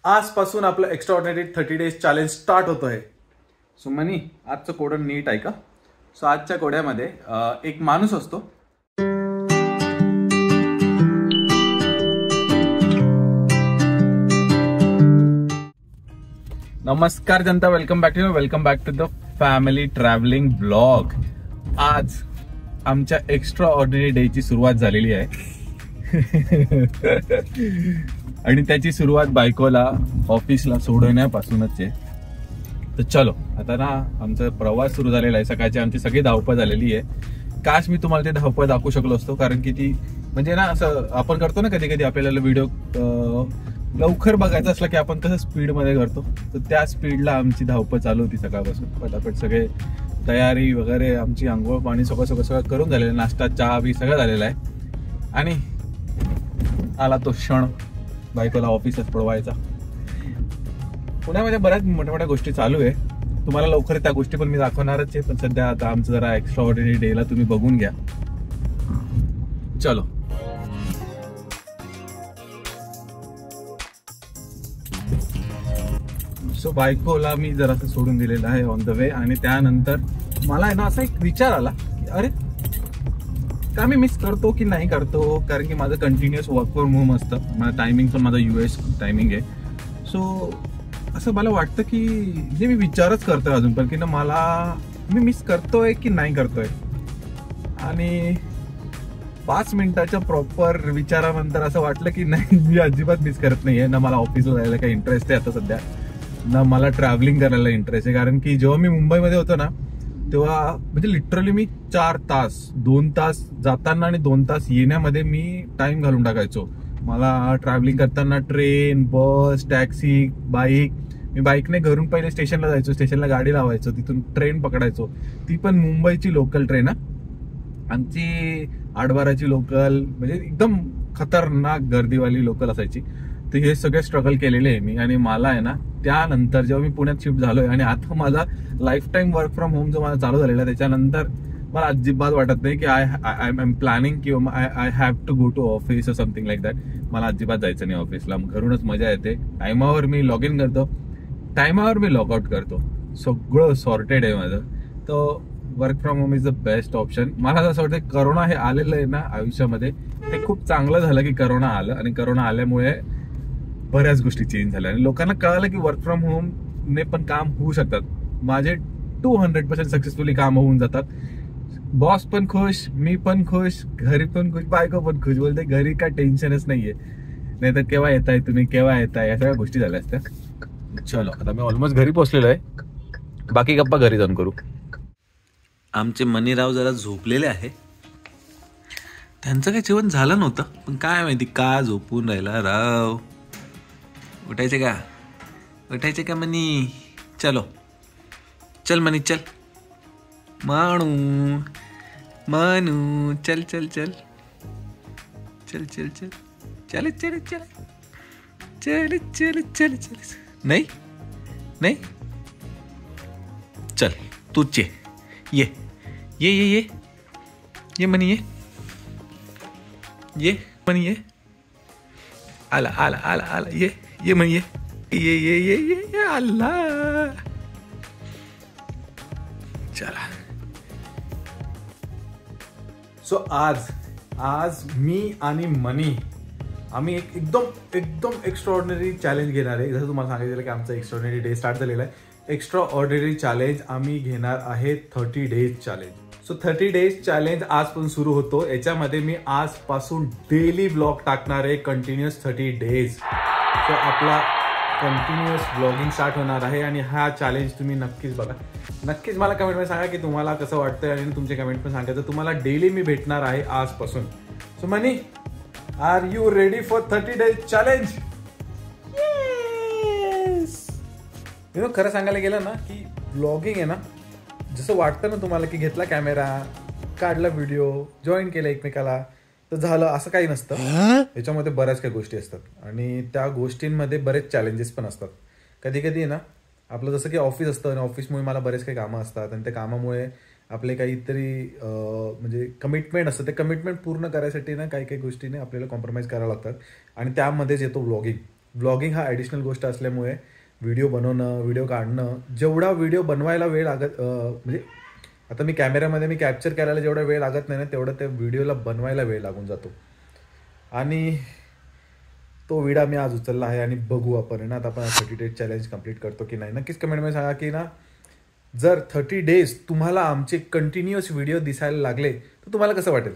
आजपासून आपलं extraordinary 30 days challenge start होतोय. सो मनी, आजचं कोडं नीट ऐका. सो आजच्या कोड्यामध्ये एक माणूस असतो. नमस्कार जनता, welcome back to the family travelling blog. आज आमच्या एक्स्ट्रा ऑर्डिनरी डेची सुरुवात झालेली आहे आणि त्याची सुरुवात बायकोला ऑफिसला सोडवण्यापासूनच आहे. तर चलो, आता ना आमचा प्रवास सुरू झालेला आहे. सकाळची आमची सगळी धावपळ झालेली आहे. काश मी तुम्हाला ते धावपळ दाखवू शकलो असतो, कारण की ती म्हणजे ना असं आपण करतो ना कधी कधी आपल्याला व्हिडिओ लवकर बघायचं असलं की आपण कसं स्पीडमध्ये करतो, तर त्या स्पीडला आमची धावपळ चालू होती सकाळपासून. पटापट सगळे तयारी वगैरे, आमची आंघोळ पाणी सगळं करून झालेलं, नाश्ता चहा बी सगळं झालेलं आहे. आणि आला तो क्षण बायकोला ऑफिसात पळवायचा. पुण्यामध्ये बऱ्याच मोठ्या मोठ्या गोष्टी चालू आहे. तुम्हाला लवकर त्या गोष्टी पण मी दाखवणारच आहे, पण सध्या आता आमचं जरा एक्स्ट्रा ऑर्डिनरी डेला तुम्ही बघून घ्या. चलो. सो बायकोला मी जरासं सोडून दिलेलं आहे ऑन द वे. आणि त्यानंतर मला आहे ना असा एक विचार आला की अरे का मी मिस करतो की नाही करतो, कारण की माझं कंटिन्युअस वर्क फ्रॉम होम असतं. माझं टायमिंग पण माझं US टायमिंग आहे. सो असं मला वाटतं की जे मी विचारच करतोय अजून पण की ना मी मिस करतोय की नाही करतोय. आणि 5 मिनिटाच्या प्रॉपर विचारानंतर असं वाटलं की नाही, मी अजिबात मिस करत नाहीये. ना मला ऑफिसला जायला काही इंटरेस्ट आहे आता सध्या, ना मला ट्रॅव्हलिंग करायला इंटरेस्ट आहे. कारण की जेव्हा मी मुंबईमध्ये होतो ना, तेव्हा म्हणजे लिटरली मी 4 तास 2 तास जाताना आणि 2 तास येण्यामध्ये मी टाइम घालून टाकायचो. मला ट्रॅव्हलिंग करताना ट्रेन, बस, टॅक्सी, बाईक. मी बाईकने घरून पहिले स्टेशनला जायचो, स्टेशनला गाडी लावायचो, तिथून ट्रेन पकडायचो. ती पण मुंबईची लोकल ट्रेन. आमची 8-12ची लोकल, म्हणजे एकदम खतरनाक गर्दीवाली लोकल असायची. तर हे सगळे स्ट्रगल केलेले आहे मी. आणि मला आहे ना त्यानंतर जेव्हा मी पुण्यात शिफ्ट झालोय आणि आता माझा life time work from home जो माझा चालू झालेला आहे, त्याच्यानंतर मला अजिबात वाटत नाही की आय एम प्लॅनिंग किंवा I have to go to office uh something like that. मला अजिबात जायचं नाही ऑफिसला. घरूनच मजा येते. टायमावर मी लॉग इन करतो, टायमावर मी लॉग आउट करतो. सगळं सॉर्टेड आहे माझं. तर work from home is the best option. मला असं वाटतं करोना हे आलेलं आहे ना आयुष्यामध्ये, ते खूप चांगलं झालं की करोना आलं. आणि करोना आल्यामुळे बऱ्याच गोष्टी चेंज झाल्या आणि लोकांना कळालं की वर्क फ्रॉम होम ने पण काम होऊ शकतात. माझे 200% सक्सेसफुली काम होऊन जातात. बॉस पण खुश, मी पण खुश, घरी पण खुश, बायको पण खुश. बोलते घरी काय टेन्शनच नाहीये, नाही तर केव्हा येताय तुम्ही, केव्हा येताय, या सगळ्या गोष्टी झाल्या असत्या. चलो, आता मी ऑलमोस्ट घरी पोहोचलेलो आहे. बाकी गप्पा घरी जाऊन करू. आमचे मनीराव जरा झोपलेले आहे. त्यांचं काही जेवण झालं नव्हतं, पण काय माहिती का झोपून राहिला राव. उठायचे का मनी? चलो चल मनी, चल मानू चल चल चल चल चल चल चल चल चल चल चल चल चल. नाही नाही, चल तूच ये ये ये ये ये मनी, ये मनी, ये आला आला आला आला, ये मनी, ये ये ये ये ये अल्लाह. चला. सो आज मी आणि मनी आम्ही एक एकदम एक्स्ट्राऑर्डिनरी चॅलेंज घेणार आहे. जसं तुम्हाला सांगितलं की आमचा एक्स्ट्राऑर्डिनरी डे स्टार्ट झालेला आहे. एक्स्ट्राऑर्डिनरी चॅलेंज आम्ही घेणार आहे 30 days challenge. So 30 days challenge आजपासून सुरू होतो. याच्यामध्ये मी आजपासून डेली ब्लॉग टाकणार आहे, कंटिन्युअस 30 डेज. सो आपला कंटिन्युअस ब्लॉगिंग स्टार्ट होणार आहे आणि हा चॅलेंज तुम्ही नक्कीच बघा. नक्कीच मला कमेंटमध्ये सांगा की तुम्हाला कसं वाटतंय आणि तुमचे कमेंट पण सांगायचं. तुम्हाला डेली मी भेटणार आहे आजपासून. So Mani, are you ready for 30 days challenge? खरं सांगायला गेलं ना की ब्लॉगिंग आहे ना, जसं वाटतं ना तुम्हाला की घेतला कॅमेरा, काढला व्हिडिओ, जॉईन केलं एकमेकाला तर झालं, असं काही नसतं. याच्यामध्ये बऱ्याच काही गोष्टी असतात आणि त्या गोष्टींमध्ये बरेच चॅलेंजेस पण असतात. कधी कधी ना आपलं जसं की ऑफिस असतं आणि ऑफिसमुळे मला बरेच काही कामं असतात आणि त्या कामामुळे आपले काहीतरी म्हणजे कमिटमेंट असतं. ते कमिटमेंट पूर्ण करायसाठी ना काही काही गोष्टीने आपल्याला कॉम्प्रोमाइज करावं लागतात आणि त्यामध्येच येतो व्लॉगिंग. ब्लॉगिंग हा ॲडिशनल गोष्ट असल्यामुळे व्हिडिओ बनवणं, व्हिडिओ काढणं, जेवढा व्हिडिओ बनवायला वेळ लागत म्हणजे आता मी कॅमेऱ्यामध्ये मी कॅप्चर करायला जेवढा वेळ लागत नाही ना तेवढा त्या व्हिडिओला बनवायला वेळ लागून जातो. आणि तो विडा मी आज उचलला आहे आणि बघू आपण ना आता आपण 30 डेज चॅलेंज कंप्लीट करतो की नाही. नक्कीच कमेंटमध्ये सांगा की ना जर 30 डेज तुम्हाला आमचे कंटिन्युअस व्हिडिओ दिसायला लागले तर तुम्हाला कसं वाटेल.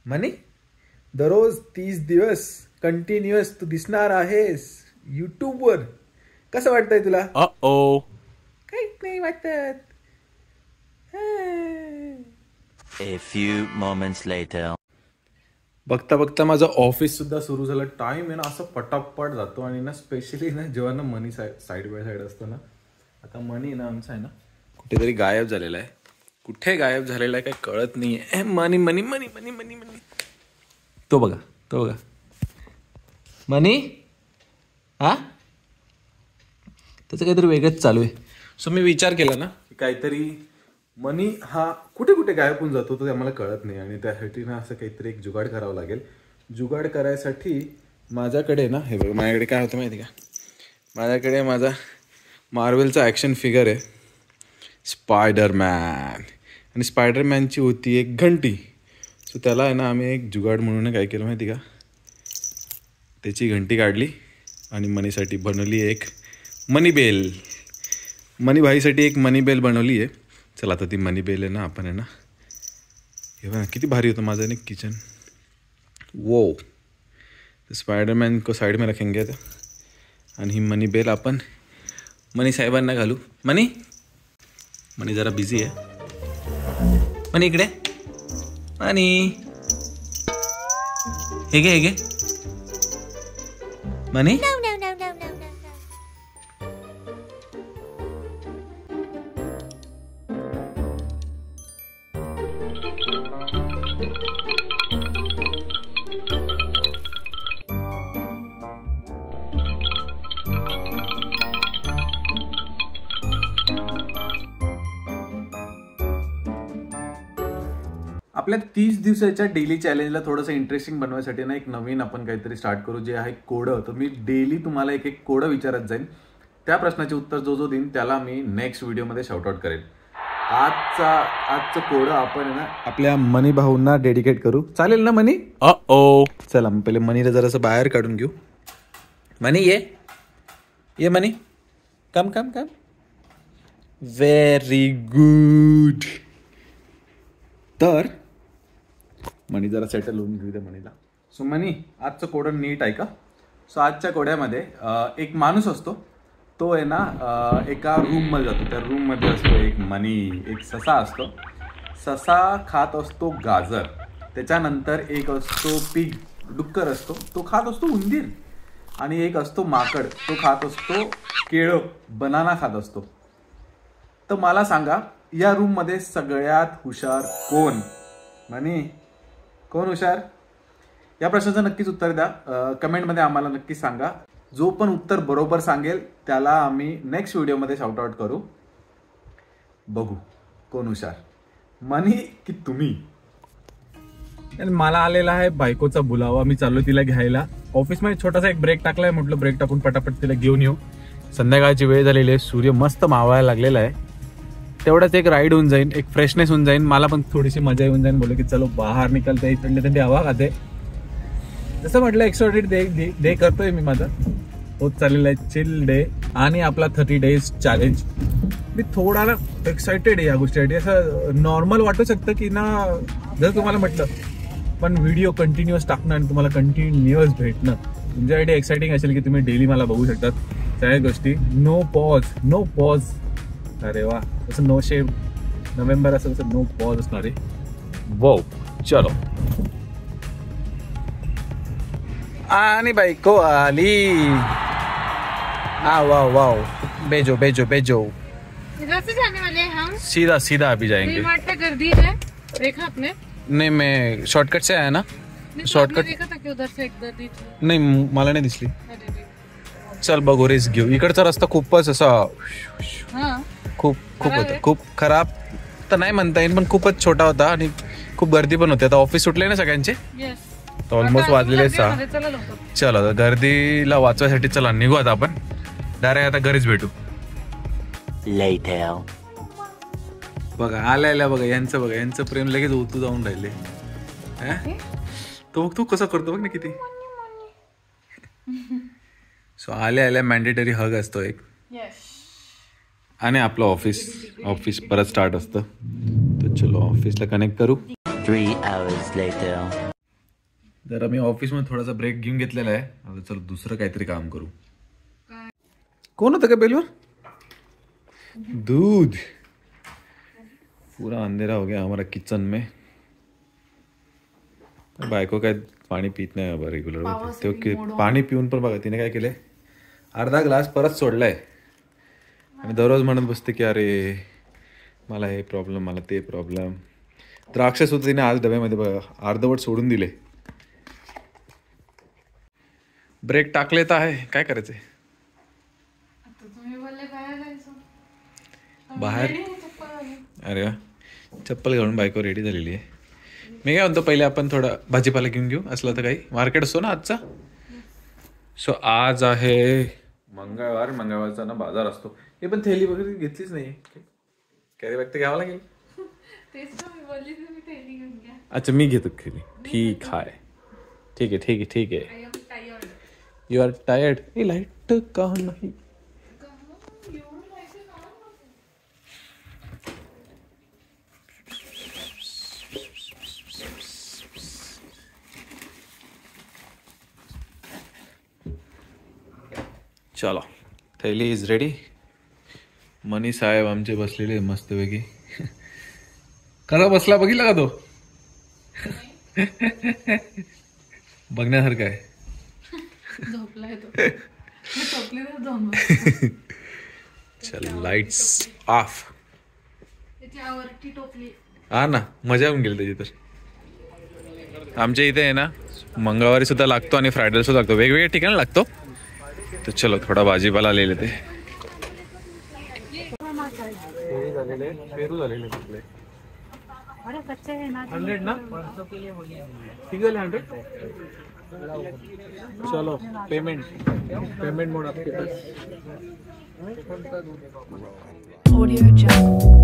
म्हणे दररोज 30 दिवस कंटिन्युअस तू दिसणार आहेस यूट्यूबवर, कसं वाटतंय तुला. काहीच नाही वाटत. A few moments later. बघता बघता माझं ऑफिस सुद्धा सुरू झालं. टाइम आहे ना असं पटापट जातो आणि ना स्पेशली ना जेव्हा ना मनी साईड बाय साईड असतो ना. आता मनी ना आमचा आहे ना कुठेतरी गायब झालेला आहे. कुठे गायब झालेला आहे काही कळत नाही आहे. मनी मनी मनी मनी मनी मनी तो बघा मनी. हा त्याचं काहीतरी वेगळंच चालू आहे. सो मी विचार केला ना की काहीतरी मनी हा कुठे कुठे गायब होऊन जातो तो आम्हाला कळत नाही आणि त्यासाठी ना असं काहीतरी एक जुगाड करावं लागेल. जुगाड करायसाठी माझ्याकडे ना हे बघा माझ्याकडे काय होतं माहिती का, माझ्याकडे माझा मार्वेलचा ॲक्शन फिगर आहे स्पायडरमॅन आणि स्पायडरमॅनची होती एक घंटी. सो त्याला आहे ना आम्ही एक जुगाड म्हणून काय केलं माहिती का, त्याची घंटी काढली आणि मनीसाठी बनवली एक मनी बेल. मनी भाईसाठी एक मनी बेल बनवली आहे. चला आता ती मनी बेल आहे ना आपण आहे ना हे बघा किती भारी होतं माझं ना किचन. वो स्पायडरमॅन को साइड में रखेंगे आणि ही मनी बेल आपण मनी साहेबांना घालू. मनी जरा बिझी आहे. मनी इकडे मनी हे घे मनी. आपल्या 30 दिवसाच्या डेली चॅलेंजला थोडंसं इंटरेस्टिंग बनवायसाठी ना एक नवीन आपण काहीतरी स्टार्ट करू जे आहे कोडं. तर मी डेली तुम्हाला एक कोडं विचारत जाईन. त्या प्रश्नाचे उत्तर जो देईन त्याला मी नेक्स्ट व्हिडिओमध्ये शाउटआउट करेन. आजचं कोडं आपण ना आपल्या मनी भाऊंना डेडिकेट करू. चालेल ना मनी. चला मग पहिले मनीला जरासं बाहेर काढून घेऊ. मनी ये मनी कम. Very good. तर मनी जरा सेटल होऊन घेऊ द्या मनीला. सो मनी आजचं कोडं नीट आहे का. सो आजच्या कोड्यामध्ये एक माणूस असतो. तो आहे ना एका रूममध्ये जातो. त्या रूममध्ये असतो एक मनी, एक ससा असतो. ससा खात असतो गाजर. त्याच्यानंतर एक असतो पिग, डुक्कर असतो, तो खात असतो उंदीर. आणि एक असतो माकड, तो खात असतो केळं, बनाना खात असतो. तर मला सांगा या रूममध्ये सगळ्यात हुशार कोण. मनी कोण हुशार. या प्रश्नाचं नक्कीच उत्तर द्या. कमेंटमध्ये आम्हाला नक्कीच सांगा. जो पण उत्तर बरोबर सांगेल त्याला आम्ही नेक्स्ट व्हिडिओमध्ये शाउटआउट करू. बघू कोण हुशार, मनी की तुम्ही. मला आलेला आहे बायकोचा बुलावा. मी चाललो तिला घ्यायला. ऑफिसमध्ये छोटासा एक ब्रेक टाकलाय. म्हटलं ब्रेक टाकून पटापट तिला घेऊन येऊ. संध्याकाळची वेळ झालेली आहे. सूर्य मस्त मावळायला लागलेला आहे. तेवढंच एक राईड होऊन जाईल, एक फ्रेशनेस होऊन जाईल. मला पण थोडीशी मजा येऊन जाईल. बोललो की चलो बाहेर निकलते, थंडी थंडी हवा खाते. जसं म्हटलं एक्स्ट्राऑर्डिनरी डे करतोय मी. माझा होत चाललेला आहे चिल डे आणि आपला 30 डेज चॅलेंज. मी थोडा एक्सायटेड आहे या गोष्टीसाठी. असं नॉर्मल वाटू शकतं की ना जर तुम्हाला म्हटलं, पण व्हिडिओ कंटिन्युअस टाकणं आणि तुम्हाला कंटिन्युअस भेटणं तुमच्यासाठी एक्साइटिंग असेल की तुम्ही डेली मला बघू शकतात सगळ्या गोष्टी. No pause. अरे वा, असं नो शेव नोव्हेंबर असं नो पॉज असणार आहे. वो चलो. आणि बायको आली. वाव बेजो. इधर से जाने वाले हैं हम. सीधा अभी जाएंगे. गर्दी है देखा आपने. नहीं मैं शॉर्टकट से आया ना. शॉर्टकट देखा था कि उधर से एक गर्दी थी. नाही मला नाही दिसली. चल बघू रिस्क घेऊ. इकडचा रस्ता खूपच असा खूप होता. खूप खराब तर नाही म्हणता येईल पण खूपच छोटा होता आणि खूप गर्दी पण होती. आता ऑफिस सुटले ना सगळ्यांचे. तर ऑलमोस्ट वाजलेले 6. चला लवकर. चला आता गर्दीला वाचवायसाठी चला निघू आता आपण डायरेक्ट आता घरीच भेटू. Later. बघा आल्या बघा यांचं प्रेम लगेच ओतू जाऊन राहिले. तो बघ तू कसं करतो बघ ना किती. सो आल्या मॅन्डेटरी हग असतो एक. आणि आपलं ऑफिस परत स्टार्ट असतं. तर चलो ऑफिसला कनेक्ट करू. 3 hours later. जरा मी ऑफिसमध्ये थोडासा ब्रेक घेऊन घेतलेला आहे. आता चलो दुसरं काहीतरी काम करू. कोण होतं का बेलवर? दूध. पूरा अंधेरा हो गया हमारा किचन में. बायको काय पाणी पित नाही बाबा रेग्युलर. ते पाणी पिऊन पण बघा तिने काय केलंय अर्धा ग्लास परत सोडलाय आणि दररोज म्हणत बसते की अरे मला हे प्रॉब्लेम मला ते प्रॉब्लेम. द्राक्ष सुद्धा तिने आज डब्यामध्ये बघा अर्धवट सोडून दिले. ब्रेक टाकले तर आहे काय करायचंय. बाहेर अरे वा चप्पल घालून बायको रेडी झालेली आहे. मी काय म्हणतो पहिले आपण थोडा भाजीपाला घेऊन घेऊ असलं तर काही मार्केट असतो ना आजचा. सो आज आहे मंगळवारचा ना बाजार असतो. हे पण थैली वगैरे घेतलीच नाही. कॅरी बॅग तर घ्यावं लागेल. अच्छा मी घेतो थैली. ठीक आहे. You are tired. हे लाईट का नाही. चलो थैली इज रेडी. मनी साहेब आमचे बसलेले मस्तपैकी. कसा बसला बघितला का तो. बघण्यासारखं आहे. चल लाइट्स ऑफ. हा ना मजा येऊन गेली त्याची. तर आमच्या इथे आहे ना मंगळवारी सुद्धा लागतो आणि फ्रायडे सुद्धा लागतो. वेगवेगळ्या ठिकाणी लागतो. तो चलो थोडा भाजीपाला ले लेते. पेरू झालेले 100 ना सिंगल 100. चलो पेमेंट मोड आपके पास. Audio Jungle.